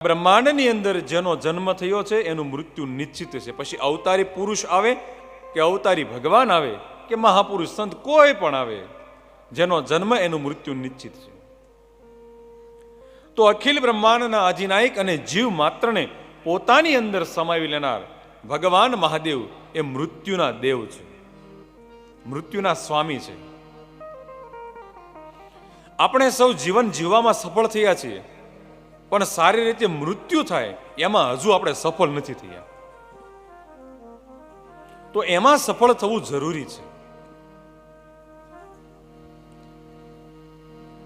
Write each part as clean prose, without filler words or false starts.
બ્રહ્માંડની અંદર જેનો જન્મ થયો છે એનું મૃત્યુ નિશ્ચિત છે. પછી અવતારી પુરુષ આવે કે અવતારી ભગવાન આવે કે મહાપુરુષ સંત કોઈ પણ આવે, જેનો જન્મ એનું મૃત્યુ નિશ્ચિત છે. તો અખિલ બ્રહ્માંડના અધિનાયક અને જીવ માત્રને પોતાની અંદર સમાવી લેનાર ભગવાન મહાદેવ એ મૃત્યુના દેવ છે, મૃત્યુના સ્વામી છે. આપણે સૌ જીવન જીવવામાં સફળ થયા છીએ, પણ સારી રીતે મૃત્યુ થાય એમાં હજુ આપણે સફળ નથી થયા. તો એમાં સફળ થવું જરૂરી છે.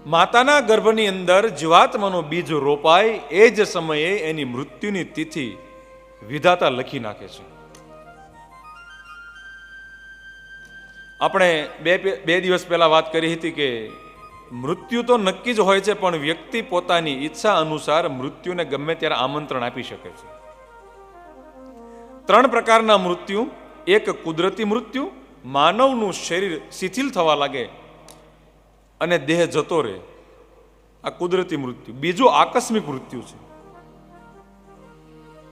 માતાના ગર્ભની અંદર જીવાત્માનો બીજ રોપાય એ જ સમયે એની મૃત્યુની તિથિ વિધાતા લખી નાખે છે. આપણે બે દિવસ પહેલા વાત કરી હતી કે મૃત્યુ તો નક્કી જ હોય છે, પણ વ્યક્તિ પોતાની ઈચ્છા અનુસાર મૃત્યુને ગમે ત્યારે આમંત્રણ આપી શકે છે. 3 પ્રકારના મૃત્યુ: એક કુદરતી મૃત્યુ, માનવનું શરીર શિથિલ થવા લાગે અને દેહ જતો રહે, આ કુદરતી મૃત્યુ. બીજું આકસ્મિક મૃત્યુ છે,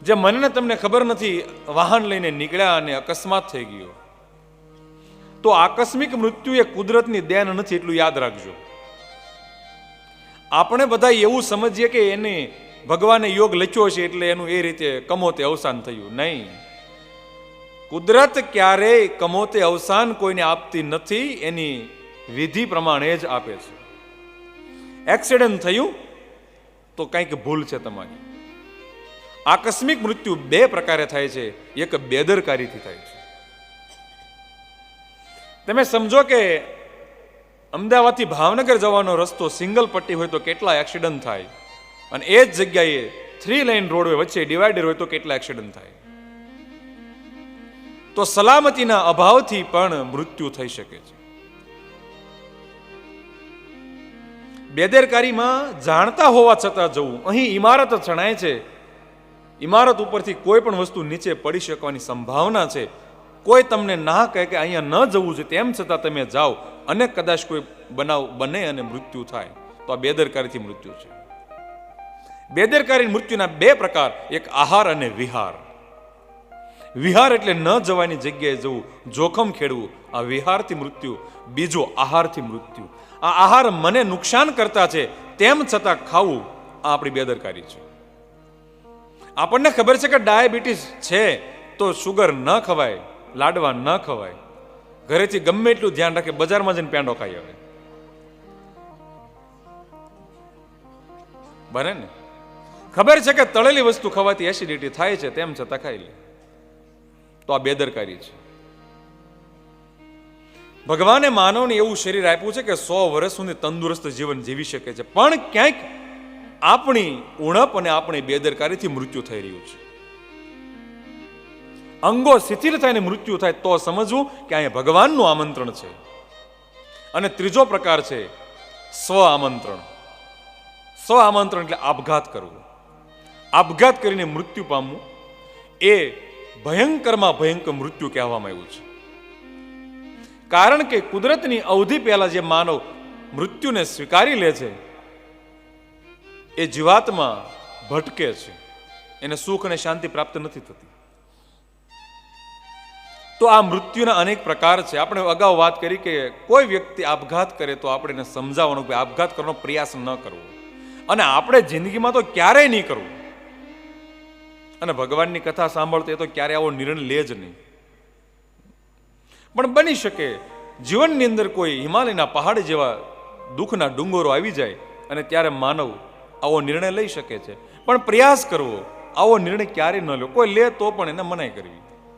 જે મને તમને ખબર નથી, વાહન લઈને નીકળ્યા અને અકસ્માત થઈ ગયો. તો આકસ્મિક મૃત્યુ એ કુદરતની દેન નથી, એટલું યાદ રાખજો. આપણે બધા એવું સમજીએ કે એને ભગવાને યોગ લખ્યો છે એટલે એનું એ રીતે કમોતે અવસાન થયું. નહીં, કુદરત ક્યારેય કમોતે અવસાન કોઈને આપતી નથી, એની વિધિ પ્રમાણે જ આપે છે. એક્સિડન્ટ થયું તો કંઈક ભૂલ છે તમારી. આકસ્મિક મૃત્યુ 2 પ્રકારે થાય છે. એક બેદરકારીથી થાય છે. તમે સમજો કે અમદાવાદથી ભાવનગર જવાનો રસ્તો સિંગલ પટ્ટી હોય તો કેટલા એક્સિડન્ટ થાય, અને એ જ જગ્યાએ 3 લાઇન રોડવે વચ્ચે ડિવાઈડર હોય તો કેટલા એક્સિડન્ટ થાય. તો સલામતીના અભાવથી પણ મૃત્યુ થઈ શકે છે. બેદરકારીમાં જાણતા હોવા છતાં જવું. અહીં ઇમારત ચણાય છે, ઇમારત ઉપરથી કોઈ પણ વસ્તુ નીચે પડી શકવાની સંભાવના છે. કોઈ તમને ના કહે કે અહીંયા ન જવું છે, તેમ છતાં તમે જાઓ અને કદાચ કોઈ બનાવ બને અને મૃત્યુ થાય, તો આ બેદરકારીથી મૃત્યુ છે. બેદરકારી મૃત્યુના 2 પ્રકાર: એક આહાર અને વિહાર. વિહાર એટલે ન જવાની જગ્યાએ જવું, જોખમ ખેડવું, આ વિહારથી મૃત્યુ. બીજો આહારથી મૃત્યુ. આ આહાર મને નુકસાન કરતા છે તેમ છતાં ખાવું, આ આપણી બેદરકારી છે. આપણને ખબર છે કે ડાયાબિટીસ છે તો શુગર ન ખવાય, લાડવા ન ખવાય, ઘરેથી ગમે એટલું ધ્યાન રાખે, બજારમાં જઈને પેંડો ખાઈ આવે, બને ને? ખબર છે કે તળેલી વસ્તુ ખાવાથી એસિડિટી થાય છે, તેમ છતાં ખાઈ લે, તો આ બેદરકારી છે. ભગવાને માનવને એવું શરીર આપ્યું છે કે 100 વર્ષ સુધી તંદુરસ્ત જીવન જીવી શકે છે, પણ ક્યાંક આપણી ઉણપ અને આપણી બેદરકારીથી મૃત્યુ થઈ રહ્યું છે. અંગો શિથિલ થઈને મૃત્યુ થાય તો સમજવું કે અહીંયા ભગવાનનું આમંત્રણ છે. અને ત્રીજો પ્રકાર છે સ્વ આમંત્રણ. સ્વ આમંત્રણ એટલે આપઘાત કરવો. આપઘાત કરીને મૃત્યુ પામવું એ ભયંકરમાં ભયંકર મૃત્યુ કહેવામાં આવ્યું છે. કારણ કે કુદરતની અવધિ પહેલા જે માનવ મૃત્યુને સ્વીકારી લે છે એ જીવાત્મા ભટકે છે, એને સુખ અને શાંતિ પ્રાપ્ત નથી થતી. તો આ મૃત્યુના અનેક પ્રકાર છે. આપણે અગાઉ વાત કરી કે કોઈ વ્યક્તિ આપઘાત કરે તો આપણે એને સમજાવવાનું કે આપઘાત કરવાનો પ્રયાસ ન કરવો, અને આપણે જિંદગીમાં તો ક્યારેય નહીં કરવું. અને ભગવાનની કથા સાંભળતો એ તો ક્યારે આવો નિર્ણય લે જ નહીં. પણ બની શકે જીવનની અંદર કોઈ હિમાલયના પહાડ જેવા દુઃખના ડુંગરો આવી જાય અને ત્યારે માનવ આવો નિર્ણય લઈ શકે છે. પણ પ્રયાસ કરવો, આવો નિર્ણય ક્યારે ન લો. કોઈ લે તો પણ એને મનાઈ કરવી.